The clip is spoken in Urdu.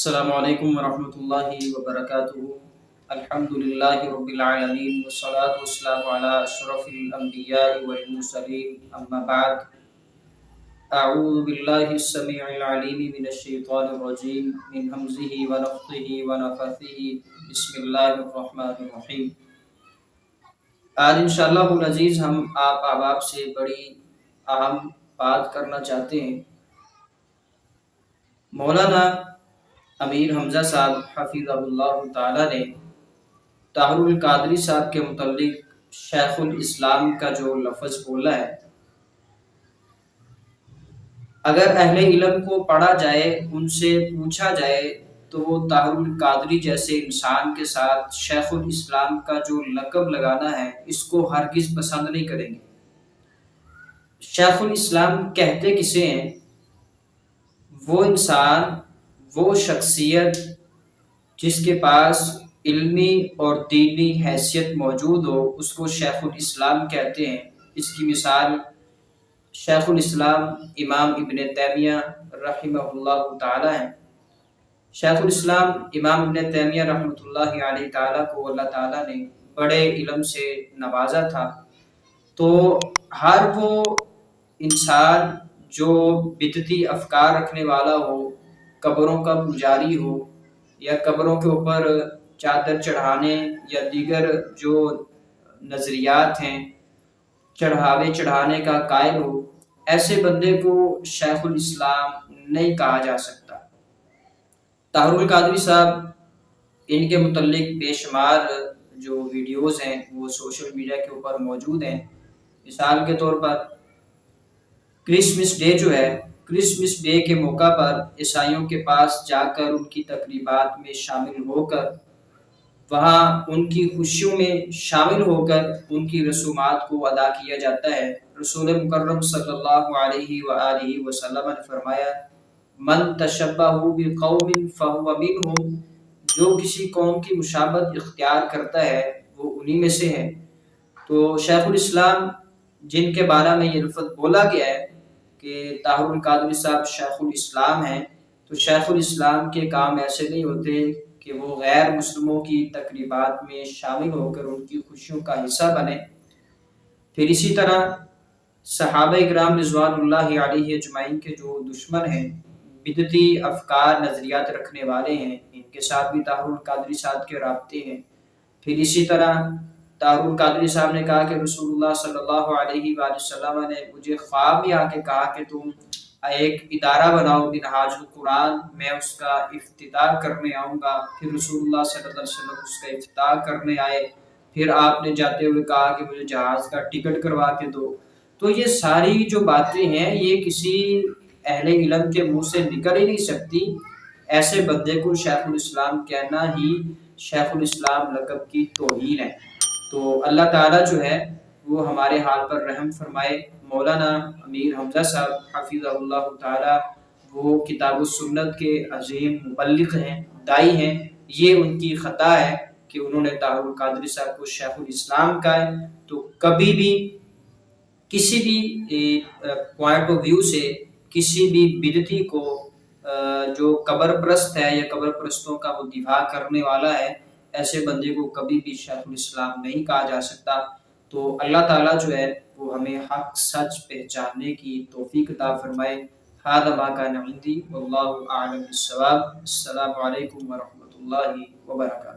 السلام علیکم ورحمۃ اللہ وبرکاتہ۔ الحمد للہ رب العالمین والصلاة والسلام علی اشرف الانبیاء والمرسلین، اما بعد۔ اعوذ باللہ السمیع العلیم من الشیطان الرجیم، من ہمزہ ونفخہ ونفثہ، بسم اللہ الرحمن الرحیم۔ آج انشاءاللہ العزیز ہم آپ احباب سے بڑی اہم بات کرنا چاہتے ہیں۔ مولانا امیر حمزہ صاحب حفظہ اللہ تعالی نے طاہر القادری صاحب کے متعلق شیخ الاسلام کا جو لفظ بولا ہے، اگر اہل علم کو پڑھا جائے، ان سے پوچھا جائے تو وہ طاہر القادری جیسے انسان کے ساتھ شیخ الاسلام کا جو لقب لگانا ہے اس کو ہرگز پسند نہیں کریں گے۔ شیخ الاسلام کہتے کسے ہیں؟ وہ انسان، وہ شخصیت جس کے پاس علمی اور دینی حیثیت موجود ہو، اس کو شیخ الاسلام کہتے ہیں۔ اس کی مثال شیخ الاسلام امام ابن تیمیہ رحمہ اللہ تعالی ہیں۔ شیخ الاسلام امام ابن تیمیہ رحمۃ اللہ علیہ تعالی کو اللہ تعالیٰ نے بڑے علم سے نوازا تھا، تو ہر وہ انسان جو بدعتی افکار رکھنے والا ہو، قبروں کا پجاری ہو، یا قبروں کے اوپر چادر چڑھانے یا دیگر جو نظریات ہیں چڑھاوے چڑھانے کا قائل ہو، ایسے بندے کو شیخ الاسلام نہیں کہا جا سکتا۔ طاہر القادری صاحب، ان کے متعلق بے شمار جو ویڈیوز ہیں وہ سوشل میڈیا کے اوپر موجود ہیں۔ مثال کے طور پر کرسمس ڈے جو ہے، کرسمس ڈے کے موقع پر عیسائیوں کے پاس جا کر ان کی تقریبات میں شامل ہو کر، وہاں ان کی خوشیوں میں شامل ہو کر ان کی رسومات کو ادا کیا جاتا ہے۔ رسول مکرم صلی اللہ علیہ وآلہ وسلم نے فرمایا، من تشبہ بقوم فہو منہم، جو کسی قوم کی مشابہت اختیار کرتا ہے وہ انہی میں سے ہے۔ تو شیخ الاسلام جن کے بارے میں یہ لفظ بولا گیا ہے کہ طاہر القادری صاحب شیخ الاسلام ہیں، تو شیخ الاسلام کے کام ایسے نہیں ہوتے کہ وہ غیر مسلموں کی تقریبات میں شامل ہو کر ان کی خوشیوں کا حصہ بنے۔ پھر اسی طرح صحابہ اکرام رضوان اللہ علیہ اجمعین کے جو دشمن ہیں، بدعتی افکار نظریات رکھنے والے ہیں، ان کے ساتھ بھی طاہر القادری صاحب کے رابطے ہیں۔ پھر اسی طرح طاہر القادری صاحب نے کہا کہ رسول اللہ صلی اللہ علیہ وآلہ وسلم نے مجھے خواب میں آ کے کہا کہ تم ایک ادارہ بناؤ منہاج القرآن، میں اس کا افتتاح کرنے آؤں گا۔ پھر رسول اللہ صلی اللہ علیہ وسلم اس کا افتتاح کرنے آئے، پھر آپ نے جاتے ہوئے کہا کہ مجھے جہاز کا ٹکٹ کروا کے دو۔ تو یہ ساری جو باتیں ہیں یہ کسی اہل علم کے منہ سے نکل ہی نہیں سکتی۔ ایسے بندے کو شیخ الاسلام کہنا ہی شیخ الاسلام لقب کی توہین ہے۔ تو اللہ تعالیٰ جو ہے وہ ہمارے حال پر رحم فرمائے۔ مولانا امیر حمزہ صاحب حفظہ اللہ تعالیٰ وہ کتاب و سنت کے عظیم مبلغ ہیں، دائی ہیں۔ یہ ان کی خطا ہے کہ انہوں نے طاہر القادری صاحب کو شیخ الاسلام کہا ہے۔ تو کبھی بھی کسی بھی پوائنٹ آف ویو سے کسی بھی بدعتی کو جو قبر پرست ہے یا قبر پرستوں کا وہ دفاع کرنے والا ہے، ایسے بندے کو کبھی بھی شیخ الاسلام نہیں کہا جا سکتا۔ تو اللہ تعالیٰ جو ہے وہ ہمیں حق سچ پہچاننے کی توفیق عطا فرمائے۔ ھذا ما کان عندی واللہ اعلم بالصواب۔ السلام علیکم ورحمۃ اللہ وبرکاتہ۔